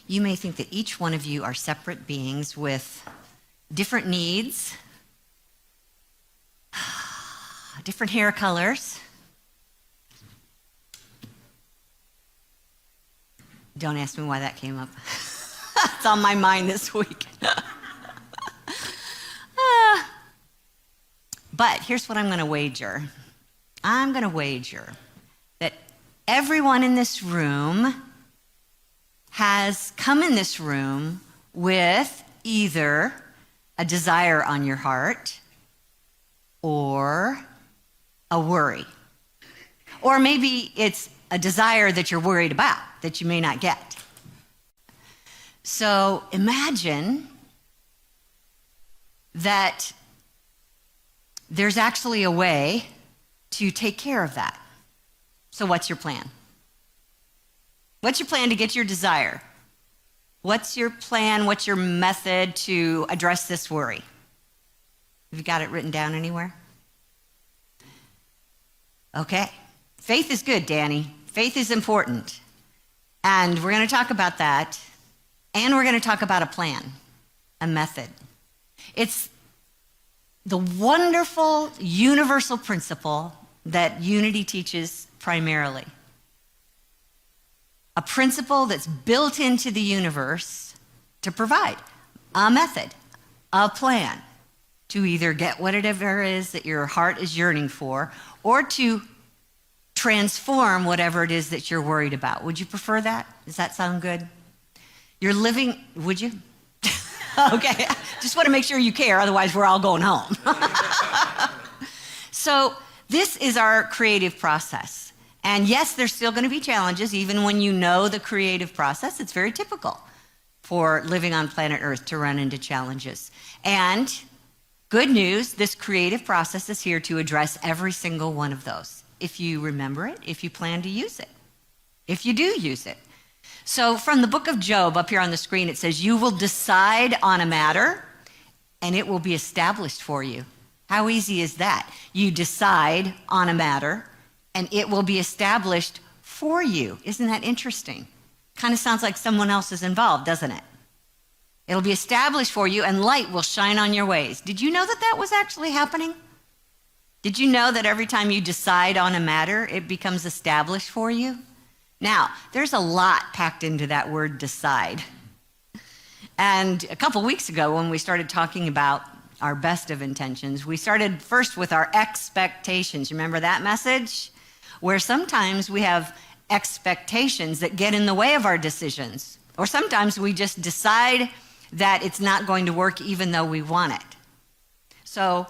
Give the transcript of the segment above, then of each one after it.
You may think that each one of you are separate beings with different needs, different hair colors. Don't ask me why that came up. It's on my mind this week. But here's what I'm going to wager. I'm going to wager that everyone in this room has come in this room with either a desire on your heart or a worry. Or maybe it's a desire that you're worried about that you may not get. So imagine that there's actually a way to take care of that. So what's your plan? What's your plan to get your desire? What's your plan? What's your method to address this worry? Have you got it written down anywhere? Okay. Faith is good, Danny. Faith is important. And we're going to talk about that. And we're going to talk about a plan, a method. It's the wonderful universal principle that unity teaches primarily. A principle that's built into the universe to provide a method, a plan to either get whatever it is that your heart is yearning for or to transform whatever it is that you're worried about. Would you prefer that? Does that sound good? You're living, would you? Okay, just want to make sure you care, otherwise we're all going home. So this is our creative process. And yes, there's still going to be challenges, even when you know the creative process. It's very typical for living on planet Earth to run into challenges. And good news, this creative process is here to address every single one of those. If you remember it, if you plan to use it, if you do use it. So from the book of Job, up here on the screen, it says, you will decide on a matter and it will be established for you. How easy is that? You decide on a matter and it will be established for you. Isn't that interesting? Kind of sounds like someone else is involved, doesn't it? It'll be established for you and light will shine on your ways. Did you know that that was actually happening? Did you know that every time you decide on a matter, it becomes established for you? Now, there's a lot packed into that word decide. And a couple weeks ago when we started talking about our best of intentions, we started first with our expectations. Remember that message? Where sometimes we have expectations that get in the way of our decisions. Or sometimes we just decide that it's not going to work even though we want it. So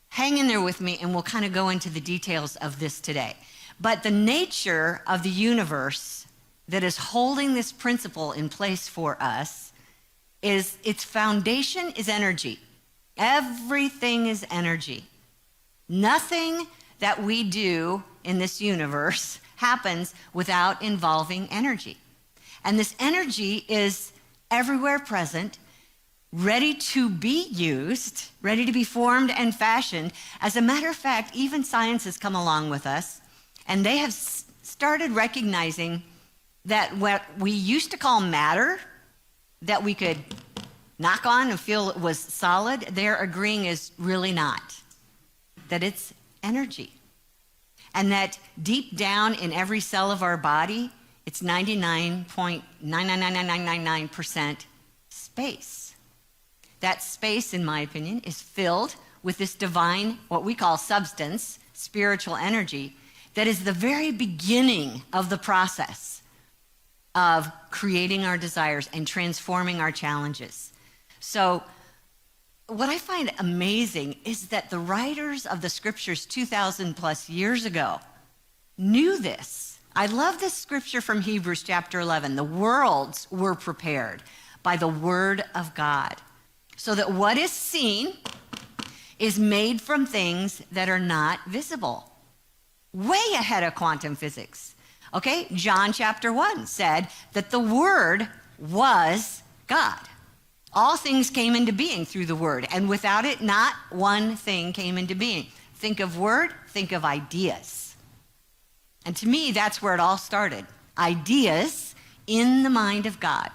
hang in there with me and we'll kind of go into the details of this today. But the nature of the universe that is holding this principle in place for us is its foundation is energy. Everything is energy. Nothing that we do in this universe happens without involving energy. And this energy is everywhere present, ready to be used, ready to be formed and fashioned. As a matter of fact, even science has come along with us. And they have started recognizing that what we used to call matter, that we could knock on and feel it was solid, they're agreeing is really not. That it's energy. And that deep down in every cell of our body, it's 99.99999% space. That space, in my opinion, is filled with this divine, what we call substance, spiritual energy, that is the very beginning of the process of creating our desires and transforming our challenges. So what I find amazing is that the writers of the scriptures 2,000 plus years ago knew this. I love this scripture from Hebrews chapter 11. The worlds were prepared by the word of God, so that what is seen is made from things that are not visible. Way ahead of quantum physics. Okay, John chapter 1 said that the Word was God. All things came into being through the Word, and without it, not one thing came into being. Think of Word, think of ideas. And to me, that's where it all started. Ideas in the mind of God.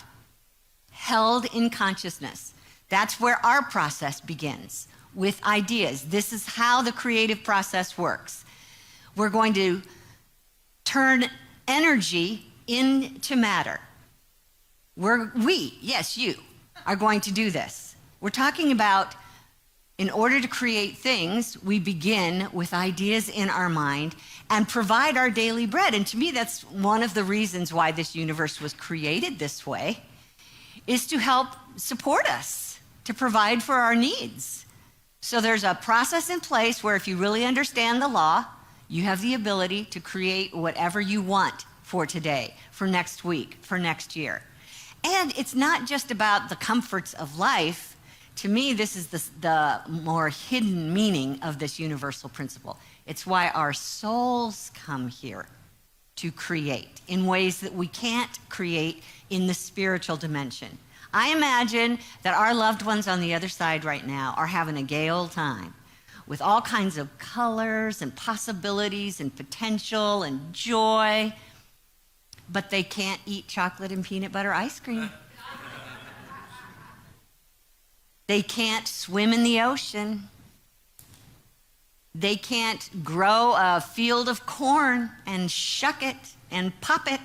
held in consciousness. That's where our process begins, with ideas. This is how the creative process works. We're going to turn energy into matter. You, are going to do this. We're talking about, in order to create things, we begin with ideas in our mind and provide our daily bread. And to me, that's one of the reasons why this universe was created this way, is to help support us, to provide for our needs. So there's a process in place where if you really understand the law, you have the ability to create whatever you want for today, for next week, for next year. And it's not just about the comforts of life. To me, this is the more hidden meaning of this universal principle. It's why our souls come here to create in ways that we can't create in the spiritual dimension. I imagine that our loved ones on the other side right now are having a gay old time with all kinds of colors and possibilities and potential and joy, but they can't eat chocolate and peanut butter ice cream. They can't swim in the ocean. They can't grow a field of corn and shuck it and pop it.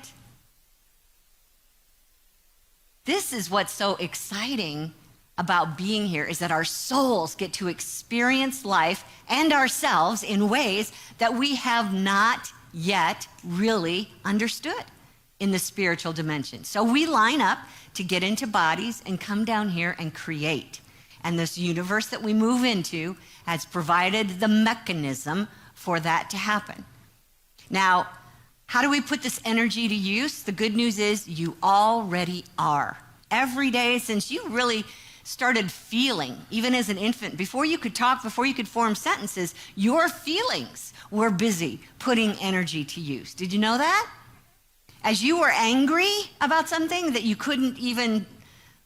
This is what's so exciting about being here, is that our souls get to experience life and ourselves in ways that we have not yet really understood in the spiritual dimension. So we line up to get into bodies and come down here and create. And this universe that we move into has provided the mechanism for that to happen. Now, how do we put this energy to use? The good news is you already are. Every day since you really started feeling, even as an infant, before you could talk, before you could form sentences, your feelings were busy putting energy to use. Did you know that? As you were angry about something that you couldn't even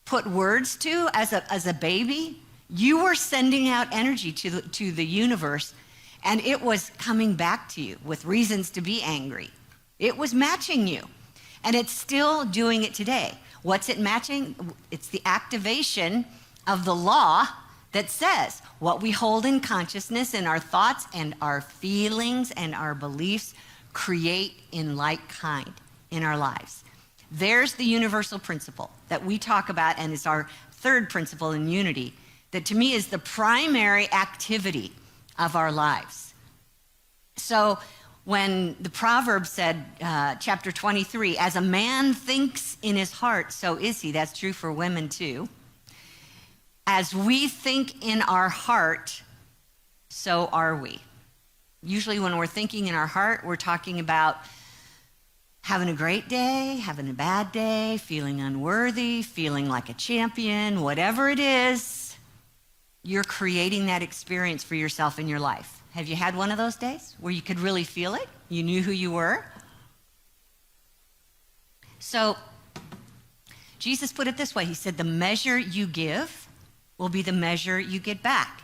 put words to as a baby, you were sending out energy to the universe, and it was coming back to you with reasons to be angry. It was matching you, and it's still doing it today. What's it matching? It's the activation of the law that says what we hold in consciousness and our thoughts and our feelings and our beliefs create in like kind in our lives. There's the universal principle that we talk about, and it's our third principle in unity, that to me is the primary activity of our lives. So when the proverb said, chapter 23, as a man thinks in his heart, so is he. That's true for women too. As we think in our heart, so are we. Usually when we're thinking in our heart, we're talking about having a great day, having a bad day, feeling unworthy, feeling like a champion, whatever it is, you're creating that experience for yourself in your life. Have you had one of those days where you could really feel it? You knew who you were? So Jesus put it this way. He said, the measure you give will be the measure you get back.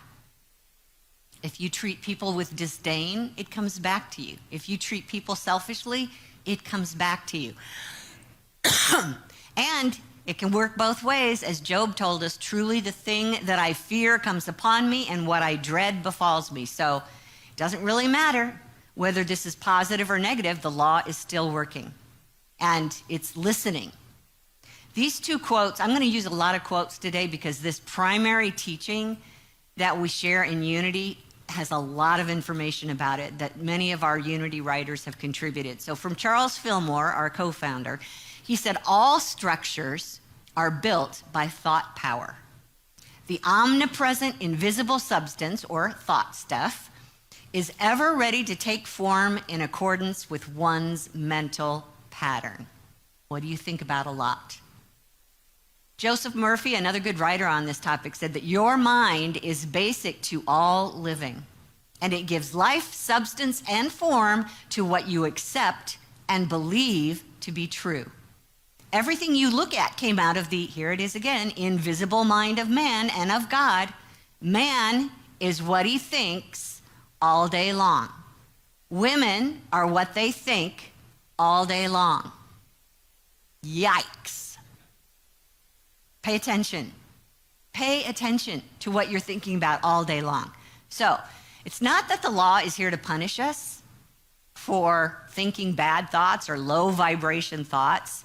If you treat people with disdain, it comes back to you. If you treat people selfishly, it comes back to you. And it can work both ways. As Job told us, truly the thing that I fear comes upon me, and what I dread befalls me. So it doesn't really matter whether this is positive or negative. The law is still working, and it's listening. These two quotes, I'm going to use a lot of quotes today because this primary teaching that we share in unity has a lot of information about it that many of our unity writers have contributed. So from Charles Fillmore, our co-founder, he said, all structures are built by thought power. The omnipresent invisible substance, or thought stuff, is ever ready to take form in accordance with one's mental pattern. What do you think about a lot? Joseph Murphy, another good writer on this topic, said that your mind is basic to all living, and it gives life, substance, and form to what you accept and believe to be true. Everything you look at came out of the, here it is again, invisible mind of man and of God. Man is what he thinks all day long. Women are what they think all day long. Yikes. Pay attention. Pay attention to what you're thinking about all day long. So, it's not that the law is here to punish us for thinking bad thoughts or low vibration thoughts.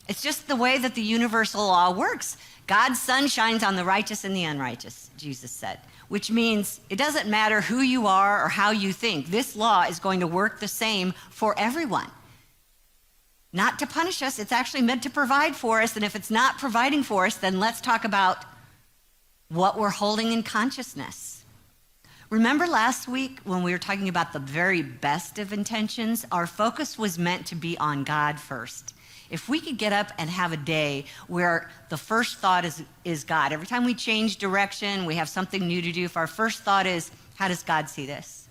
It's just the way that the universal law works. God's sun shines on the righteous and the unrighteous, Jesus said, which means it doesn't matter who you are or how you think. This law is going to work the same for everyone. Not to punish us, it's actually meant to provide for us. And if it's not providing for us, then let's talk about what we're holding in consciousness. Remember last week when we were talking about the very best of intentions? Our focus was meant to be on God first. If we could get up and have a day where the first thought is God. Every time we change direction, we have something new to do. If our first thought is, how does God see this?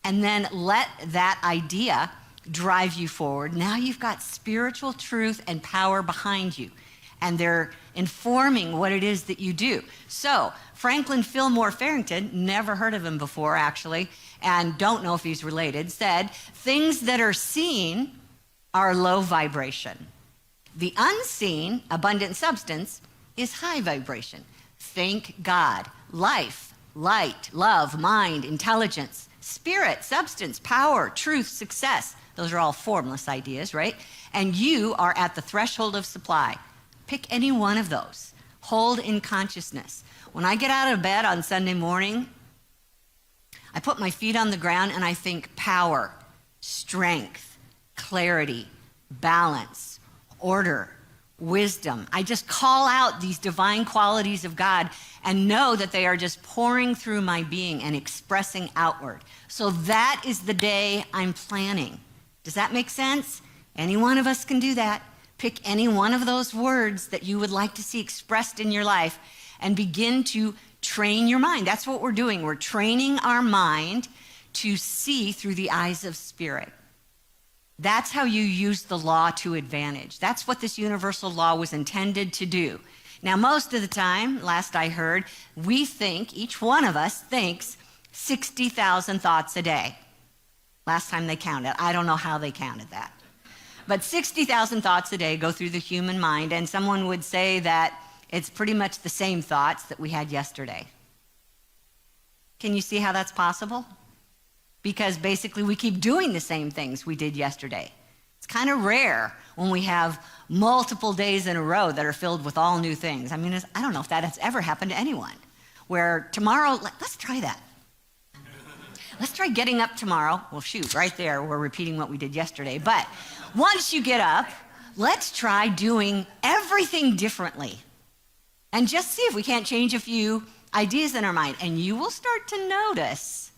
And then let that idea drive you forward. Now you've got spiritual truth and power behind you, and they're informing what it is that you do. So Franklin Fillmore Farrington, never heard of him before actually, and don't know if he's related, said, things that are seen are low vibration. The unseen, abundant substance, is high vibration. Think God, life, light, love, mind, intelligence, spirit, substance, power, truth, success. Those are all formless ideas, right? And you are at the threshold of supply. Pick any one of those. Hold in consciousness. When I get out of bed on Sunday morning, I put my feet on the ground and I think power, strength, clarity, balance, order, wisdom. I just call out these divine qualities of God and know that they are just pouring through my being and expressing outward. So that is the day I'm planning. Does that make sense? Any one of us can do that. Pick any one of those words that you would like to see expressed in your life and begin to train your mind. That's what we're doing. We're training our mind to see through the eyes of spirit. That's how you use the law to advantage. That's what this universal law was intended to do. Now, most of the time, last I heard, we think, each one of us thinks 60,000 thoughts a day. Last time they counted. I don't know how they counted that. But 60,000 thoughts a day go through the human mind, and someone would say that it's pretty much the same thoughts that we had yesterday. Can you see how that's possible? Because basically we keep doing the same things we did yesterday. It's kind of rare when we have multiple days in a row that are filled with all new things. I mean, I don't know if that has ever happened to anyone, where tomorrow, let's try that. Let's try getting up tomorrow. Well, shoot, right there, we're repeating what we did yesterday. But once you get up, let's try doing everything differently. And just see if we can't change a few ideas in our mind. And you will start to notice.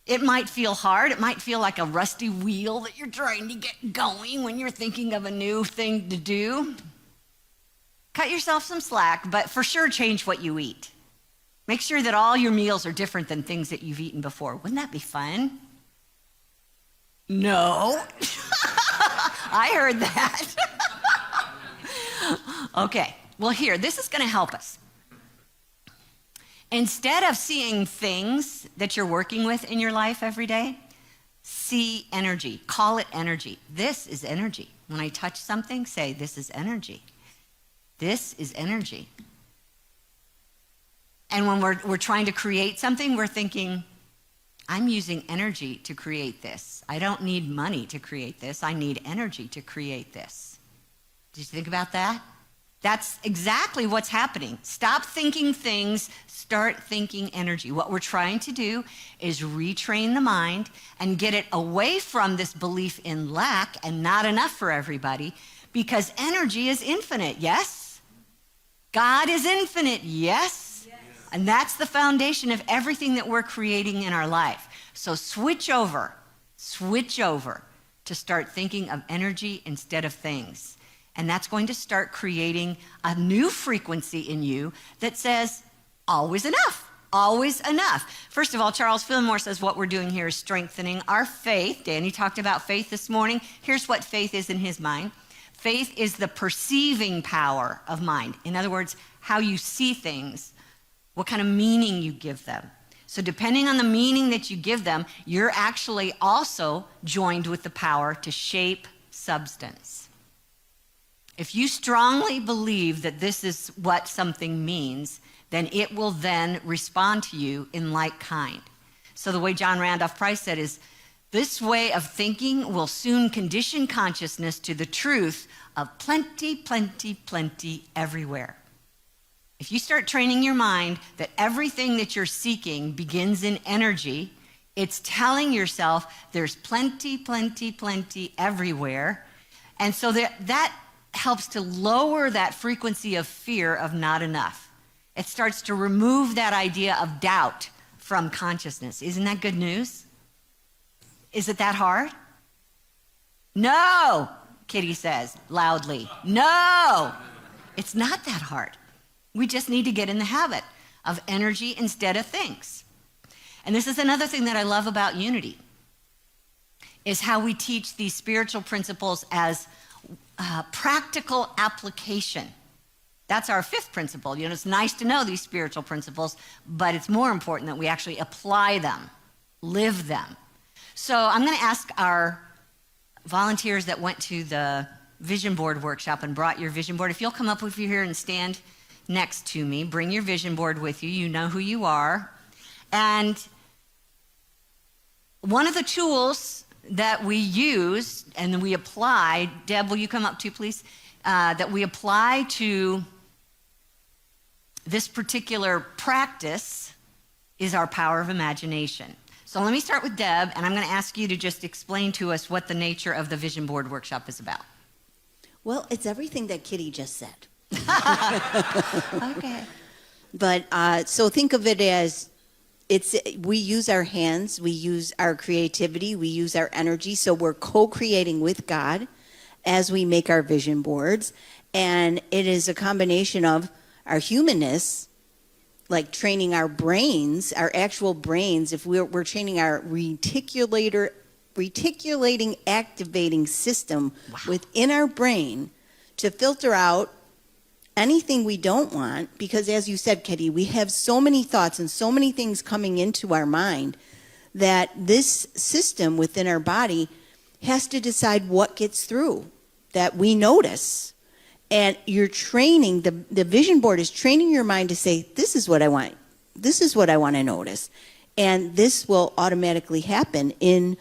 It might feel hard. It might feel like a rusty wheel that you're trying to get going when you're thinking of a new thing to do. Cut yourself some slack, but for sure change what you eat. Make sure that all your meals are different than things that you've eaten before. Wouldn't that be fun? No. I heard that. Okay. Well, here, this is going to help us. Instead of seeing things that you're working with in your life every day, see energy. Call it energy. This is energy. When I touch something, say, this is energy. This is energy. And when we're trying to create something, we're thinking, I'm using energy to create this. I don't need money to create this. I need energy to create this. Did you think about that? That's exactly what's happening. Stop thinking things, start thinking energy. What we're trying to do is retrain the mind and get it away from this belief in lack and not enough for everybody, because energy is infinite, yes? God is infinite, yes? And that's the foundation of everything that we're creating in our life. So switch over to start thinking of energy instead of things. And that's going to start creating a new frequency in you that says, always enough, always enough. First of all, Charles Fillmore says what we're doing here is strengthening our faith. Danny talked about faith this morning. Here's what faith is in his mind. Faith is the perceiving power of mind. In other words, how you see things, what kind of meaning you give them. So depending on the meaning that you give them, you're actually also joined with the power to shape substance. If you strongly believe that this is what something means, then it will then respond to you in like kind. So the way John Randolph Price said is, this way of thinking will soon condition consciousness to the truth of plenty, plenty, plenty everywhere. If you start training your mind that everything that you're seeking begins in energy, it's telling yourself there's plenty, plenty, plenty everywhere. And so that helps to lower that frequency of fear of not enough. It starts to remove that idea of doubt from consciousness. Isn't that good news? Is it that hard? No, Kitty says loudly. No, it's not that hard. We just need to get in the habit of energy instead of things. And this is another thing that I love about Unity, is how we teach these spiritual principles as practical application. That's our fifth principle. It's nice to know these spiritual principles, but it's more important that we actually apply them, live them. So I'm going to ask our volunteers that went to the vision board workshop and brought your vision board, if you'll come up with you here and stand next to me, bring your vision board with you. You know who you are. And one of the tools that we use and then we apply, Deb, will you come up too, please? That we apply to this particular practice is our power of imagination. So let me start with Deb, and I'm going to ask you to just explain to us what the nature of the vision board workshop is about. Well, it's everything that Kitty just said. Okay. But so think of it as we use our hands, we use our creativity, we use our energy. So we're co-creating with God as we make our vision boards. And it is a combination of our humanness, like training our brains, our actual brains. If we're training our reticulating activating system within our brain to filter out anything we don't want, because as you said, Kitty, we have so many thoughts and so many things coming into our mind that this system within our body has to decide what gets through, that we notice. And you're training, the vision board is training your mind to say, this is what I want. This is what I want to notice. And this will automatically happen in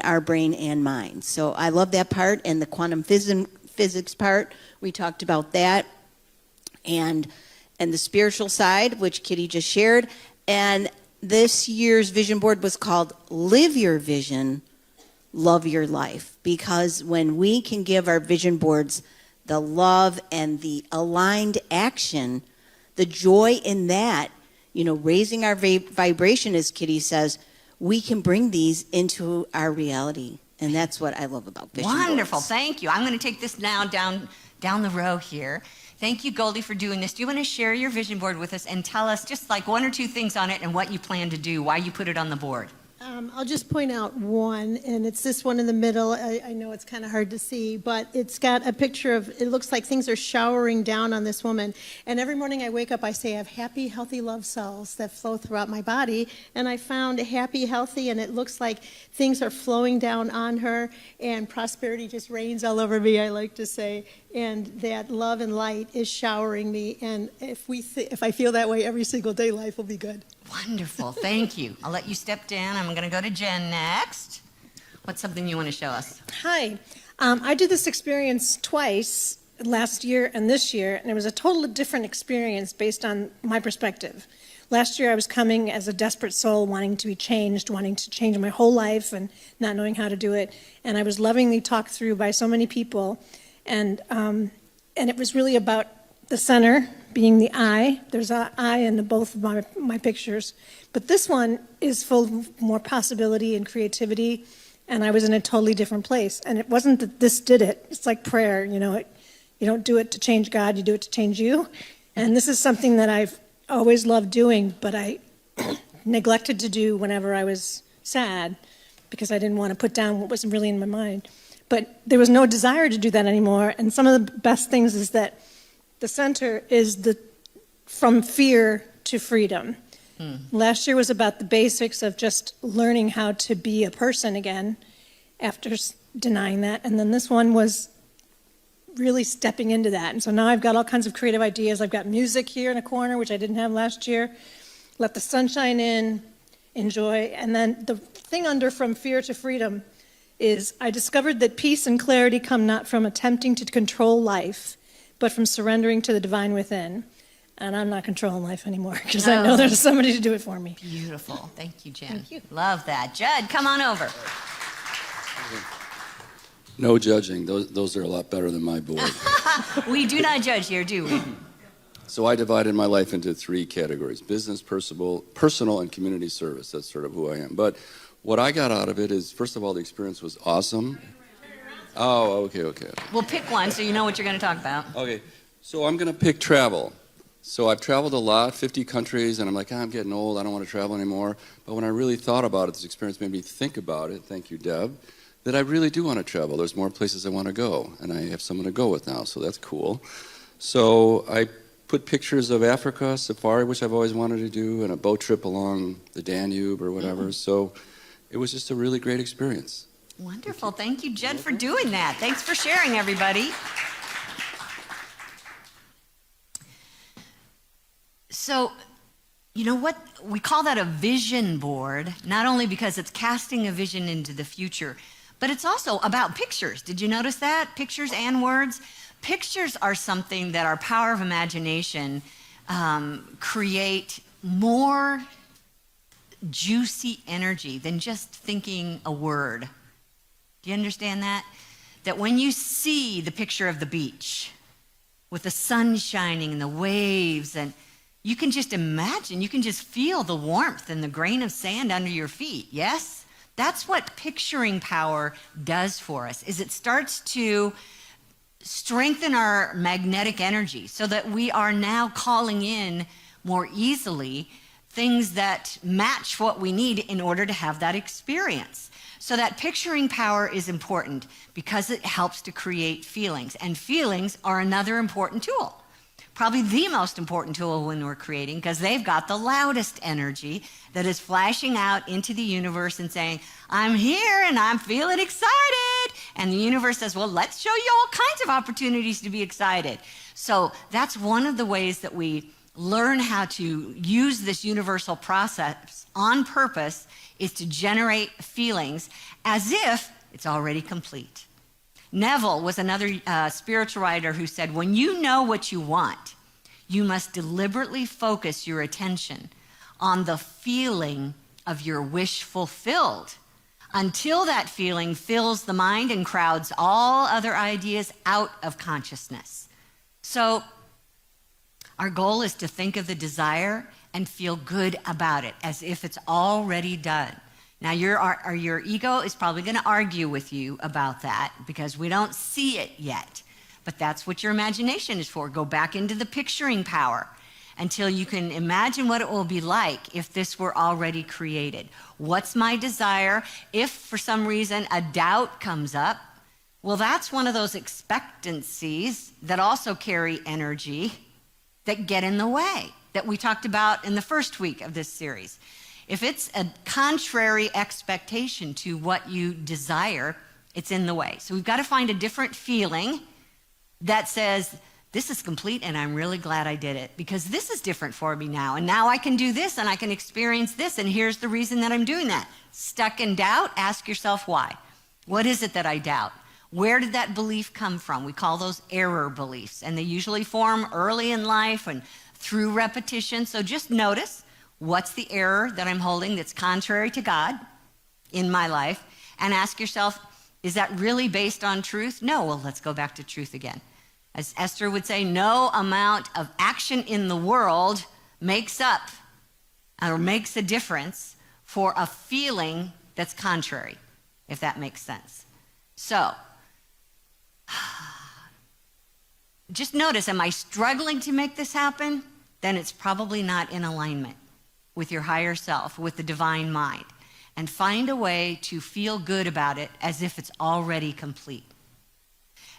our brain and mind. So I love that part. And the quantum physics part, we talked about that. And the spiritual side, which Kitty just shared. And this year's vision board was called Live Your Vision, Love Your Life. Because when we can give our vision boards the love and the aligned action, the joy in that, raising our vibration, as Kitty says, we can bring these into our reality. And that's what I love about vision boards. Wonderful. Thank you. I'm going to take this now down the row here. Thank you, Goldie, for doing this. Do you want to share your vision board with us and tell us just like one or two things on it and what you plan to do, why you put it on the board? I'll just point out one, and it's this one in the middle. I know it's kind of hard to see, but it's got a picture of, it looks like things are showering down on this woman. And every morning I wake up, I say I have happy, healthy love cells that flow throughout my body. And I found happy, healthy, and it looks like things are flowing down on her, and prosperity just rains all over me, I like to say. And that love and light is showering me. And if I feel that way every single day, life will be good. Wonderful. Thank you. I'll let you step down. I'm going to go to Jen next. What's something you want to show us? Hi. I did this experience twice, last year and this year, and it was a totally different experience based on my perspective. Last year I was coming as a desperate soul, wanting to be changed, wanting to change my whole life and not knowing how to do it. And I was lovingly talked through by so many people. And it was really about the center being the eye. There's an eye in both of my pictures. But this one is full of more possibility and creativity, and I was in a totally different place. And it wasn't that this did it. It's like prayer, you don't do it to change God, you do it to change you. And this is something that I've always loved doing, but I neglected to do whenever I was sad because I didn't want to put down what wasn't really in my mind. But there was no desire to do that anymore. And some of the best things is that the center is from fear to freedom. Last year was about the basics of just learning how to be a person again after denying that. And then this one was really stepping into that. And so now I've got all kinds of creative ideas. I've got music here in a corner, which I didn't have last year. Let the sunshine in, enjoy. And then the thing under From Fear to Freedom is I discovered that peace and clarity come not from attempting to control life, but from surrendering to the divine within. And I'm not controlling life anymore because I know there's somebody to do it for me. Beautiful. Thank you, Jen. Thank you. Love that. Judd, come on over. No judging. Those are a lot better than my board. We do not judge here, do we? So I divided my life into 3 categories: business, personal, and community service. That's sort of who I am. But what I got out of it is, first of all, the experience was awesome. Oh, okay. We'll pick one so you know what you're going to talk about. Okay, so I'm going to pick travel. So I've traveled a lot, 50 countries, and I'm like, I'm getting old, I don't want to travel anymore. But when I really thought about it, this experience made me think about it, thank you, Deb, that I really do want to travel. There's more places I want to go, and I have someone to go with now, so that's cool. So I put pictures of Africa, safari, which I've always wanted to do, and a boat trip along the Danube or whatever. So it was just a really great experience. Wonderful. Thank you, Judd, for doing that. Thanks for sharing, everybody. So, you know what? We call that a vision board, not only because it's casting a vision into the future, but it's also about pictures. Did you notice that? Pictures and words. Pictures are something that our power of imagination create more juicy energy than just thinking a word. Do you understand that? That when you see the picture of the beach with the sun shining and the waves, and you can just imagine, you can just feel the warmth and the grain of sand under your feet, yes? That's what picturing power does for us, is it starts to strengthen our magnetic energy so that we are now calling in more easily things that match what we need in order to have that experience. So that picturing power is important because it helps to create feelings. And feelings are another important tool. Probably the most important tool when we're creating, because they've got the loudest energy that is flashing out into the universe and saying, I'm here and I'm feeling excited. And the universe says, well, let's show you all kinds of opportunities to be excited. So that's one of the ways that we learn how to use this universal process on purpose, is to generate feelings as if it's already complete. Neville was another spiritual writer who said, when you know what you want, you must deliberately focus your attention on the feeling of your wish fulfilled until that feeling fills the mind and crowds all other ideas out of consciousness. So our goal is to think of the desire and feel good about it as if it's already done. Now, your ego is probably going to argue with you about that because we don't see it yet. But that's what your imagination is for. Go back into the picturing power until you can imagine what it will be like if this were already created. What's my desire? If for some reason a doubt comes up, well, that's one of those expectancies that also carry energy that get in the way that we talked about in the first week of this series. If it's a contrary expectation to what you desire, it's in the way. So we've got to find a different feeling that says, this is complete and I'm really glad I did it because this is different for me now. And now I can do this and I can experience this, and here's the reason that I'm doing that. Stuck in doubt? Ask yourself why. What is it that I doubt? Where did that belief come from? We call those error beliefs, and they usually form early in life and through repetition. So just notice, what's the error that I'm holding that's contrary to God in my life? And ask yourself, is that really based on truth? No, well, let's go back to truth again. As Esther would say, no amount of action in the world makes up or makes a difference for a feeling that's contrary, if that makes sense. So, just notice, am I struggling to make this happen? Then it's probably not in alignment with your higher self, with the divine mind. And find a way to feel good about it as if it's already complete.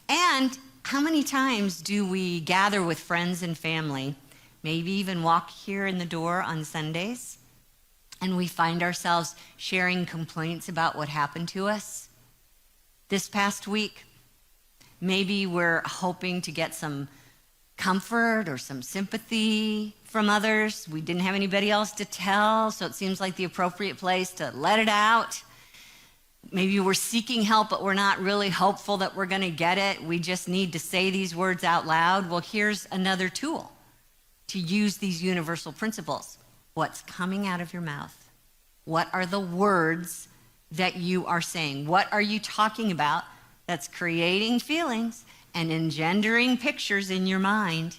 And how many times do we gather with friends and family, maybe even walk here in the door on Sundays, and we find ourselves sharing complaints about what happened to us this past week? Maybe we're hoping to get some comfort or some sympathy from others. We didn't have anybody else to tell, so it seems like the appropriate place to let it out. Maybe we're seeking help, but we're not really hopeful that we're going to get it. We just need to say these words out loud. Well, here's another tool to use these universal principles. What's coming out of your mouth? What are the words that you are saying? What are you talking about that's creating feelings and engendering pictures in your mind?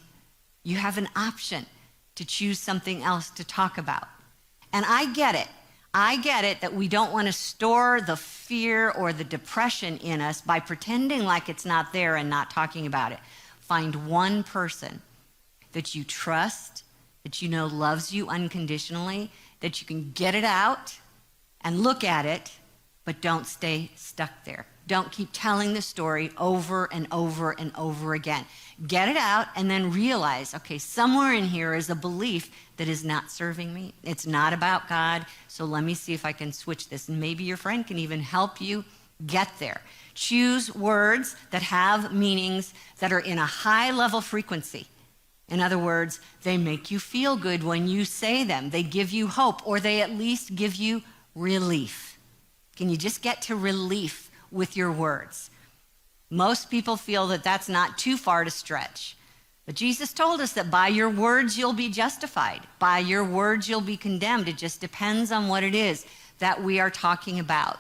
You have an option to choose something else to talk about. And I get it. I get it that we don't want to store the fear or the depression in us by pretending like it's not there and not talking about it. Find one person that you trust, that you know loves you unconditionally, that you can get it out and look at it, but don't stay stuck there. Don't keep telling the story over and over and over again. Get it out and then realize, okay, somewhere in here is a belief that is not serving me. It's not about God, so let me see if I can switch this. And maybe your friend can even help you get there. Choose words that have meanings that are in a high level frequency. In other words, they make you feel good when you say them. They give you hope, or they at least give you relief. Can you just get to relief with your words? Most people feel that that's not too far to stretch. But Jesus told us that by your words you'll be justified. By your words you'll be condemned. It just depends on what it is that we are talking about.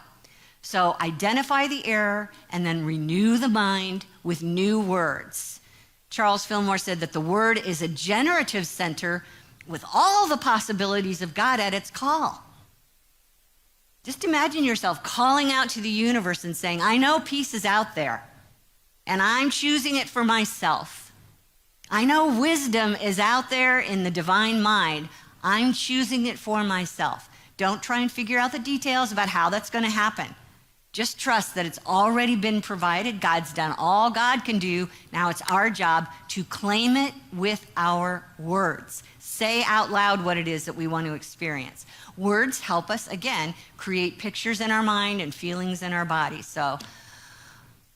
So identify the error and then renew the mind with new words. Charles Fillmore said that the word is a generative center with all the possibilities of God at its call. Just imagine yourself calling out to the universe and saying, I know peace is out there, and I'm choosing it for myself. I know wisdom is out there in the divine mind. I'm choosing it for myself. Don't try and figure out the details about how that's going to happen. Just trust that it's already been provided. God's done all God can do. Now it's our job to claim it with our words. Say out loud what it is that we want to experience. Words help us, again, create pictures in our mind and feelings in our body. So,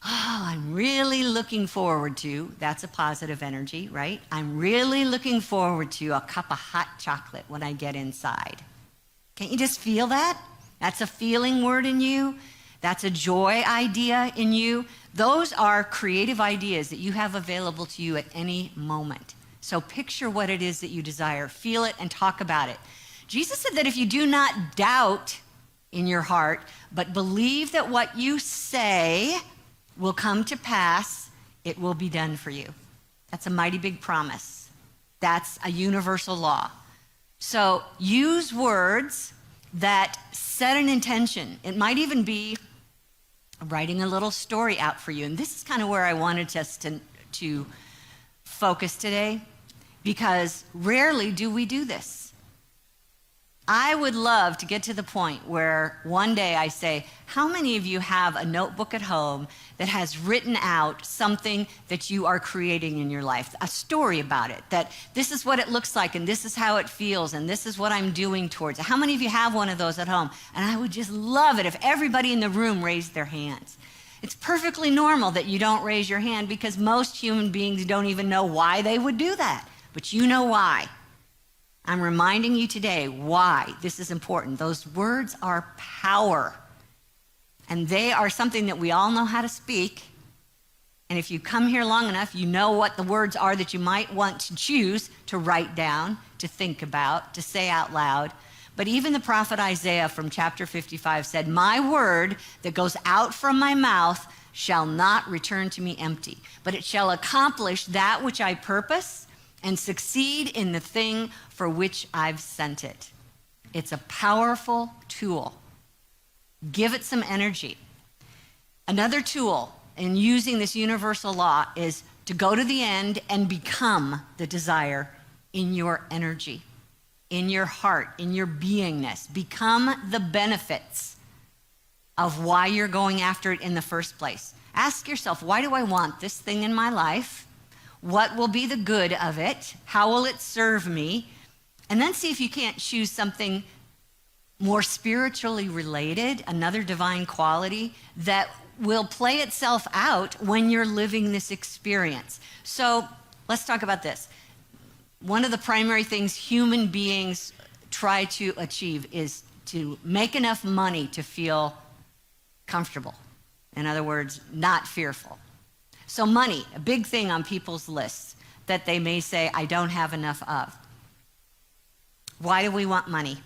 I'm really looking forward to, that's a positive energy, right? I'm really looking forward to a cup of hot chocolate when I get inside. Can't you just feel that? That's a feeling word in you. That's a joy idea in you. Those are creative ideas that you have available to you at any moment. So picture what it is that you desire, feel it, and talk about it. Jesus said that if you do not doubt in your heart, but believe that what you say will come to pass, it will be done for you. That's a mighty big promise. That's a universal law. So use words that set an intention. It might even be writing a little story out for you. And this is kind of where I wanted us to focus today, because rarely do we do this. I would love to get to the point where one day I say, how many of you have a notebook at home that has written out something that you are creating in your life, a story about it, that this is what it looks like and this is how it feels and this is what I'm doing towards it? How many of you have one of those at home? And I would just love it if everybody in the room raised their hands. It's perfectly normal that you don't raise your hand because most human beings don't even know why they would do that. But you know why. I'm reminding you today why this is important. Those words are power. And they are something that we all know how to speak. And if you come here long enough, you know what the words are that you might want to choose to write down, to think about, to say out loud. But even the prophet Isaiah from chapter 55 said, my word that goes out from my mouth shall not return to me empty, but it shall accomplish that which I purpose and succeed in the thing for which I've sent it. It's a powerful tool. Give it some energy. Another tool in using this universal law is to go to the end and become the desire in your energy, in your heart, in your beingness. Become the benefits of why you're going after it in the first place. Ask yourself, why do I want this thing in my life? What will be the good of it? How will it serve me? And then see if you can't choose something more spiritually related, another divine quality that will play itself out when you're living this experience. So let's talk about this. One of the primary things human beings try to achieve is to make enough money to feel comfortable. In other words, not fearful. So money, a big thing on people's lists that they may say, I don't have enough of. Why do we want money?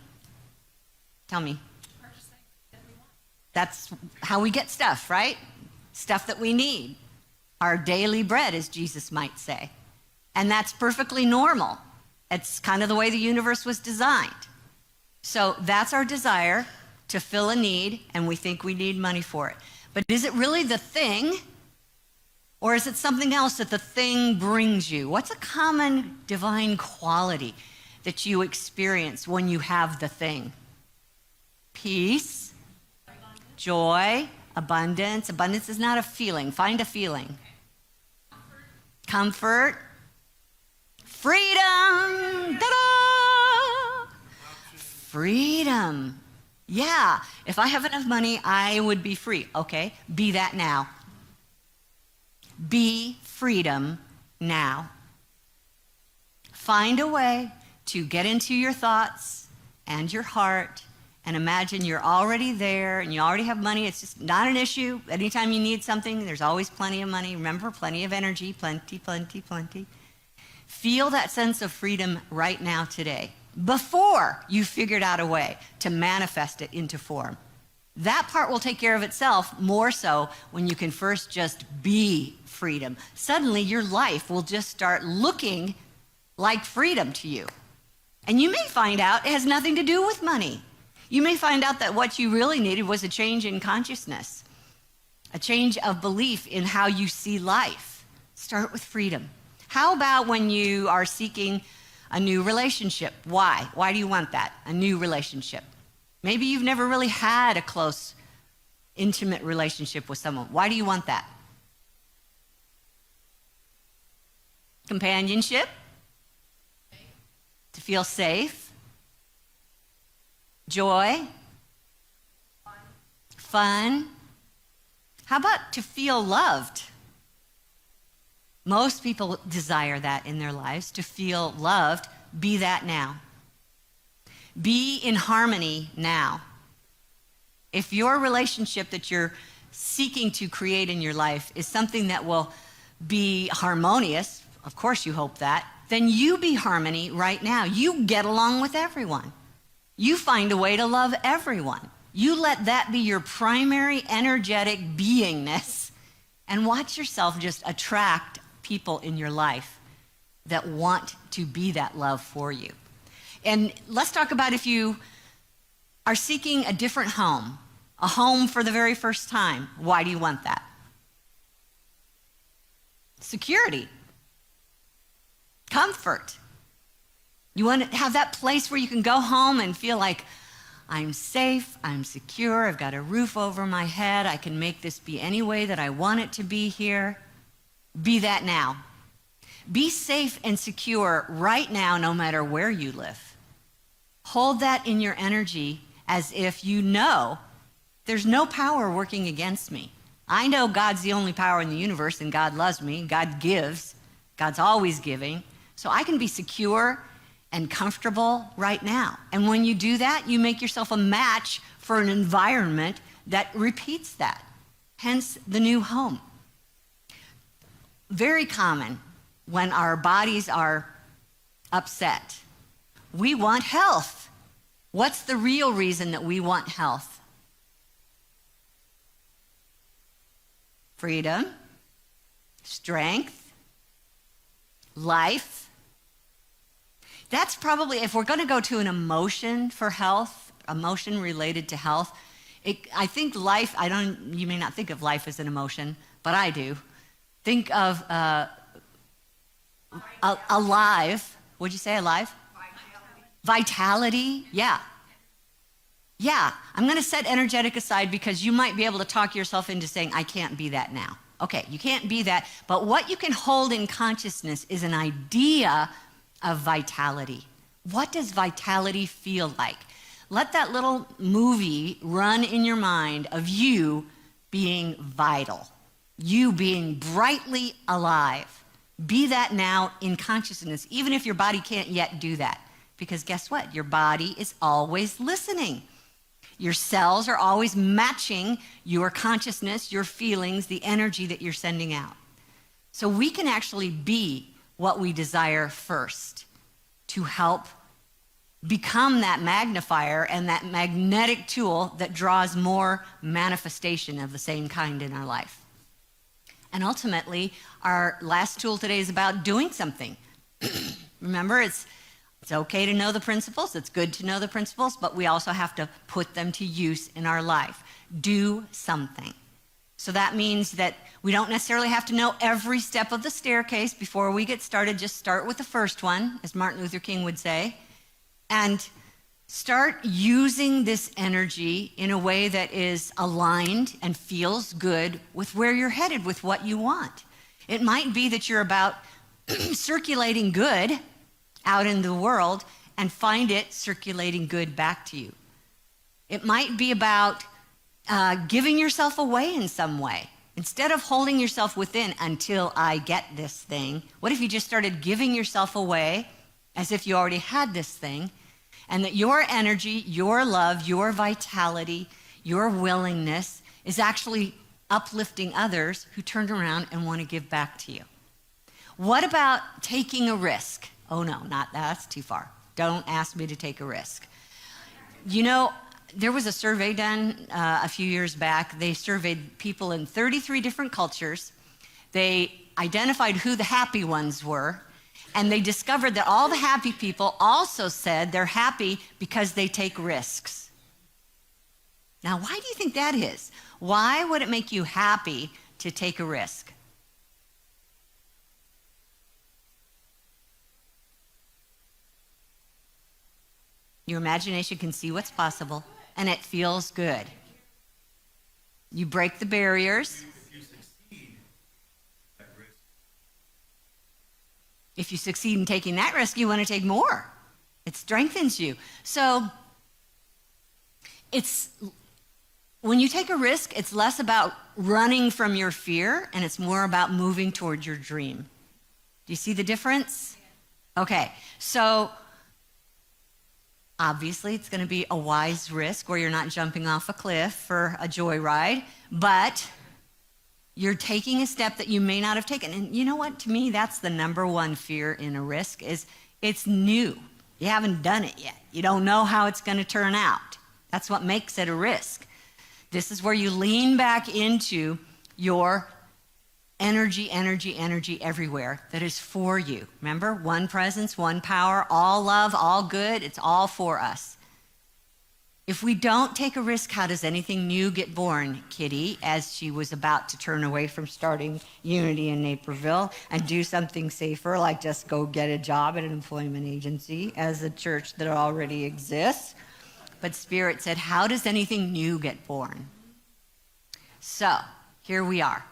Tell me. That's how we get stuff, right? Stuff that we need. Our daily bread, as Jesus might say. And that's perfectly normal. It's kind of the way the universe was designed. So that's our desire, to fill a need, and we think we need money for it. But is it really the thing, or is it something else that the thing brings you? What's a common divine quality that you experience when you have the thing? Peace, joy, abundance. Abundance is not a feeling. Find a feeling. Comfort. Freedom. Ta-da! Freedom. Yeah. If I have enough money, I would be free. Okay. Be that now. Be freedom now. Find a way to get into your thoughts and your heart and imagine you're already there and you already have money. It's just not an issue. Anytime you need something, there's always plenty of money. Remember, plenty of energy, plenty, plenty, plenty. Feel that sense of freedom right now today before you figured out a way to manifest it into form. That part will take care of itself more so when you can first just be freedom. Suddenly your life will just start looking like freedom to you. And you may find out it has nothing to do with money. You may find out that what you really needed was a change in consciousness, a change of belief in how you see life. Start with freedom. How about when you are seeking a new relationship? Why? Why do you want that? A new relationship. Maybe you've never really had a close, intimate relationship with someone. Why do you want that? Companionship? To feel safe? Joy? Fun? How about to feel loved? Most people desire that in their lives, to feel loved. Be that now. Be in harmony now. If your relationship that you're seeking to create in your life is something that will be harmonious, of course you hope that, then you be harmony right now. You get along with everyone. You find a way to love everyone. You let that be your primary energetic beingness and watch yourself just attract people in your life that want to be that love for you. And let's talk about if you are seeking a different home, a home for the very first time. Why do you want that? Security. Comfort. You want to have that place where you can go home and feel like, I'm safe, I'm secure, I've got a roof over my head, I can make this be any way that I want it to be here. Be that now. Be safe and secure right now, no matter where you live. Hold that in your energy as if you know there's no power working against me. I know God's the only power in the universe and God loves me. God gives. God's always giving. So I can be secure and comfortable right now. And when you do that, you make yourself a match for an environment that repeats that. Hence the new home. Very common when our bodies are upset. We want health. What's the real reason that we want health? Freedom, strength, life. That's probably, if we're going to go to an emotion for health, emotion related to health, I think life, you may not think of life as an emotion, but I do. Think of alive. Would you say alive? Vitality. Yeah. Yeah. I'm going to set energetic aside because you might be able to talk yourself into saying, I can't be that now. Okay, you can't be that. But what you can hold in consciousness is an idea of vitality. What does vitality feel like? Let that little movie run in your mind of you being vital, you being brightly alive. Be that now in consciousness, even if your body can't yet do that. Because guess what? Your body is always listening. Your cells are always matching your consciousness, your feelings, the energy that you're sending out. So we can actually be what we desire first to help become that magnifier and that magnetic tool that draws more manifestation of the same kind in our life. And ultimately, our last tool today is about doing something. Remember, it's okay to know the principles. It's good to know the principles, but we also have to put them to use in our life. Do something. So that means that we don't necessarily have to know every step of the staircase before we get started. Just start with the first one, as Martin Luther King would say, and start using this energy in a way that is aligned and feels good with where you're headed, with what you want. It might be that you're about circulating good out in the world and find it circulating good back to you. It might be about giving yourself away in some way. Instead of holding yourself within until I get this thing, what if you just started giving yourself away as if you already had this thing, and that your energy, your love, your vitality, your willingness is actually uplifting others who turn around and want to give back to you? What about taking a risk? Oh no, not that's too far. Don't ask me to take a risk. You know, there was a survey done a few years back. They surveyed people in 33 different cultures. They identified who the happy ones were, and they discovered that all the happy people also said they're happy because they take risks. Now, why do you think that is? Why would it make you happy to take a risk? Your imagination can see what's possible, and it feels good. You break the barriers. If you succeed in taking that risk, you want to take more. It strengthens you. So when you take a risk, it's less about running from your fear, and it's more about moving towards your dream. Do you see the difference? Okay, so obviously, it's going to be a wise risk where you're not jumping off a cliff for a joyride, but you're taking a step that you may not have taken. And you know what? To me, that's the number one fear in a risk is it's new. You haven't done it yet. You don't know how it's going to turn out. That's what makes it a risk. This is where you lean back into your energy everywhere that is for you. Remember, one presence, one power, all love, all good. It's all for us. If we don't take a risk, how does anything new get born, Kitty, as she was about to turn away from starting Unity in Naperville and do something safer, like just go get a job at an employment agency as a church that already exists? But Spirit said, how does anything new get born? So here we are,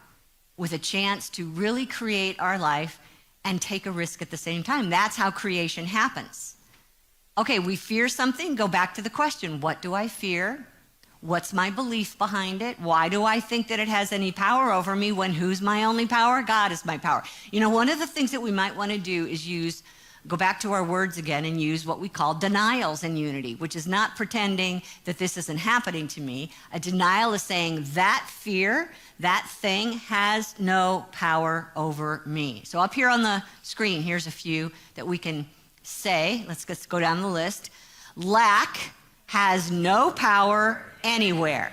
with a chance to really create our life and take a risk at the same time. That's how creation happens. Okay, we fear something. Go back to the question, what do I fear? What's my belief behind it? Why do I think that it has any power over me when who's my only power? God is my power. You know, one of the things that we might want to do is go back to our words again and use what we call denials in Unity, which is not pretending that this isn't happening to me. A denial is saying that fear, that thing has no power over me. So up here on the screen, here's a few that we can say. Let's go down the list. Lack has no power anywhere.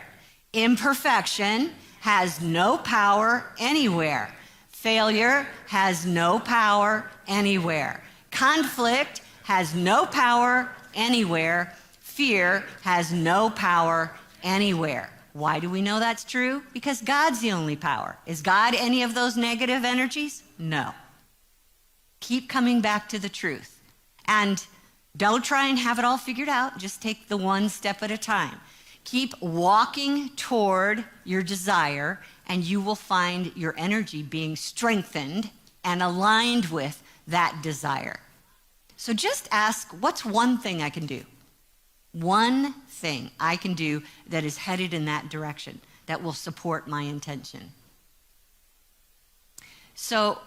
Imperfection has no power anywhere. Failure has no power anywhere. Conflict has no power anywhere. Fear has no power anywhere. Why do we know that's true? Because God's the only power. Is God any of those negative energies? No. Keep coming back to the truth. And don't try and have it all figured out. Just take the one step at a time. Keep walking toward your desire, and you will find your energy being strengthened and aligned with that desire. So just ask, what's one thing I can do? One thing I can do that is headed in that direction. that will support my intention. So,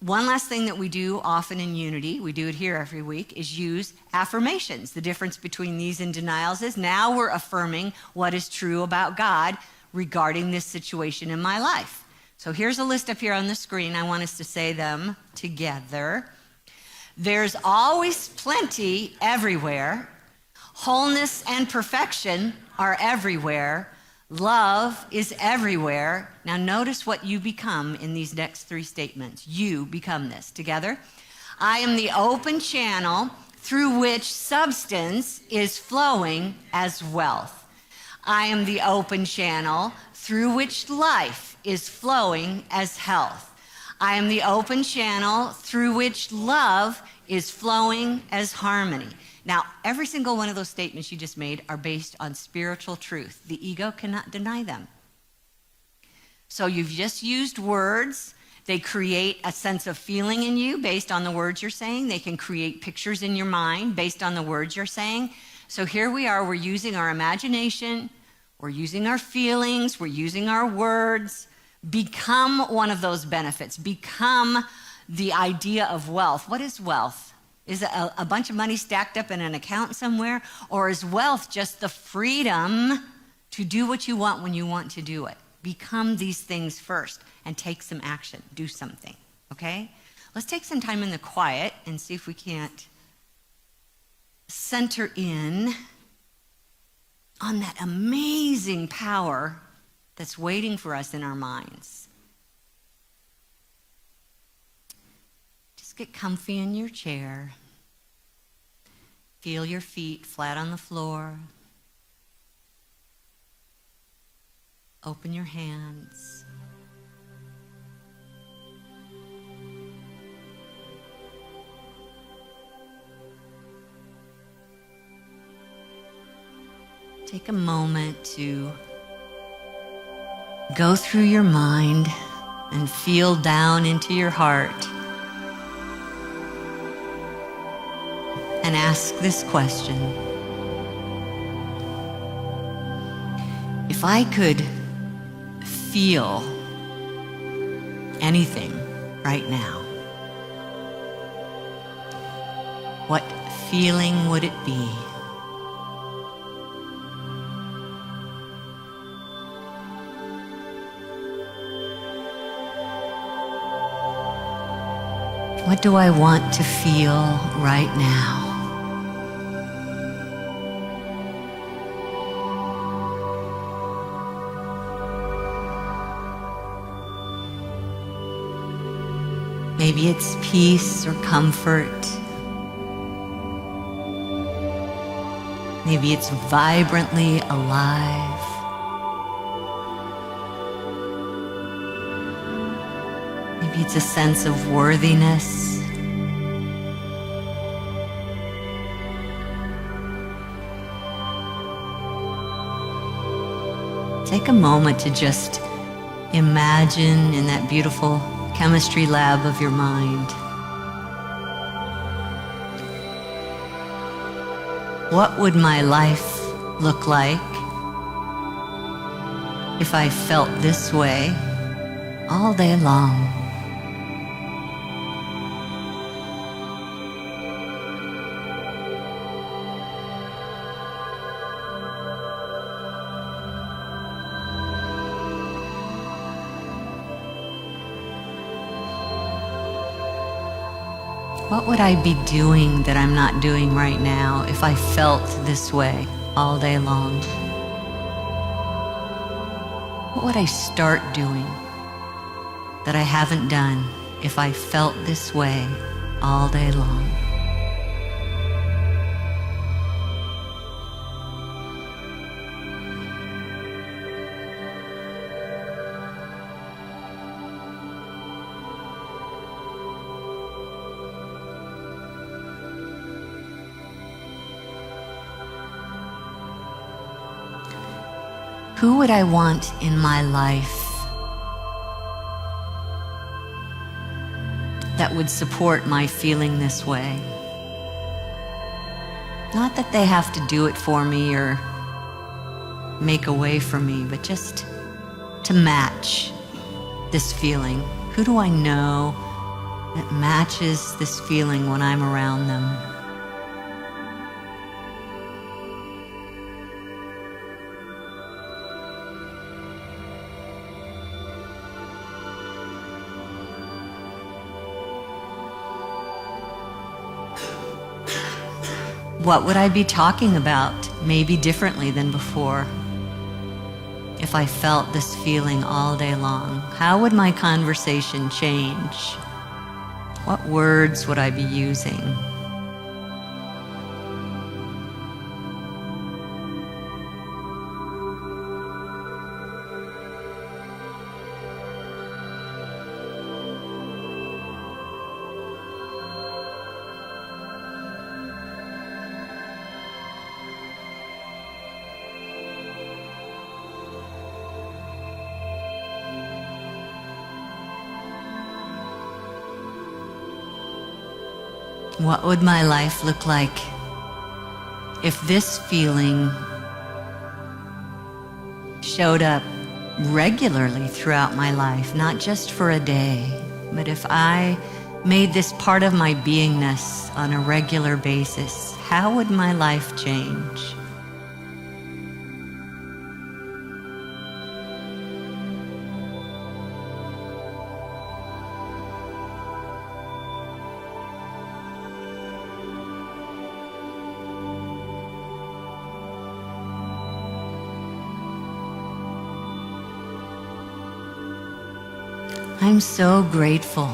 one last thing that we do often in Unity, we do it here every week, is use affirmations. The difference between these and denials is now we're affirming what is true about God regarding this situation in my life. So here's a list up here on the screen. I want us to say them together. There's always plenty everywhere. Wholeness and perfection are everywhere. Love is everywhere. Now notice what you become in these next three statements. You become this. Together. I am the open channel through which substance is flowing as wealth. I am the open channel through which life is flowing as health. I am the open channel through which love is flowing as harmony. Now, every single one of those statements you just made are based on spiritual truth. The ego cannot deny them. So you've just used words. They create a sense of feeling in you based on the words you're saying. They can create pictures in your mind based on the words you're saying. So here we are, we're using our imagination, we're using our feelings, we're using our words. Become one of those benefits. Become the idea of wealth. What is wealth? Is it a bunch of money stacked up in an account somewhere? Or is wealth just the freedom to do what you want when you want to do it? Become these things first and take some action. Do something, okay? Let's take some time in the quiet and see if we can't center in on that amazing power that's waiting for us in our minds. Just get comfy in your chair. Feel your feet flat on the floor. Open your hands. Take a moment to go through your mind and feel down into your heart and ask this question. If I could feel anything right now, what feeling would it be? What do I want to feel right now? Maybe it's peace or comfort. Maybe it's vibrantly alive. Maybe it's a sense of worthiness. Take a moment to just imagine in that beautiful chemistry lab of your mind. What would my life look like if I felt this way all day long? What would I be doing that I'm not doing right now if I felt this way all day long? What would I start doing that I haven't done if I felt this way all day long? Who would I want in my life that would support my feeling this way? Not that they have to do it for me or make a way for me, but just to match this feeling. Who do I know that matches this feeling when I'm around them? What would I be talking about, maybe differently than before? If I felt this feeling all day long, how would my conversation change? What words would I be using? What would my life look like if this feeling showed up regularly throughout my life, not just for a day, but if I made this part of my beingness on a regular basis? How would my life change? I'm so grateful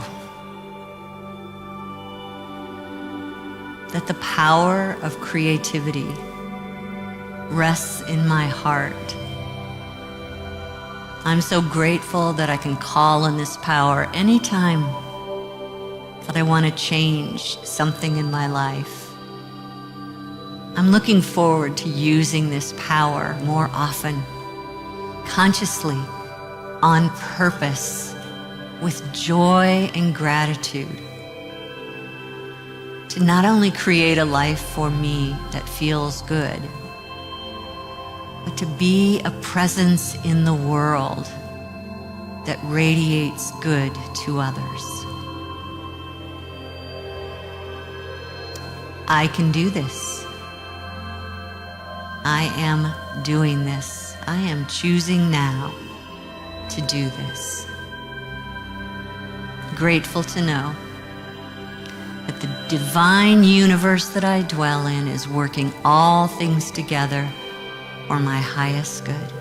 that the power of creativity rests in my heart. I'm so grateful that I can call on this power anytime that I want to change something in my life. I'm looking forward to using this power more often, consciously, on purpose, with joy and gratitude, to not only create a life for me that feels good, but to be a presence in the world that radiates good to others. I can do this. I am doing this. I am choosing now to do this. Grateful to know that the divine universe that I dwell in is working all things together for my highest good.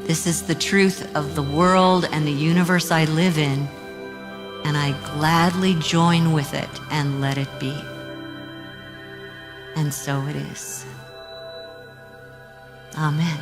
This is the truth of the world and the universe I live in, and I gladly join with it and let it be. And so it is. Amen.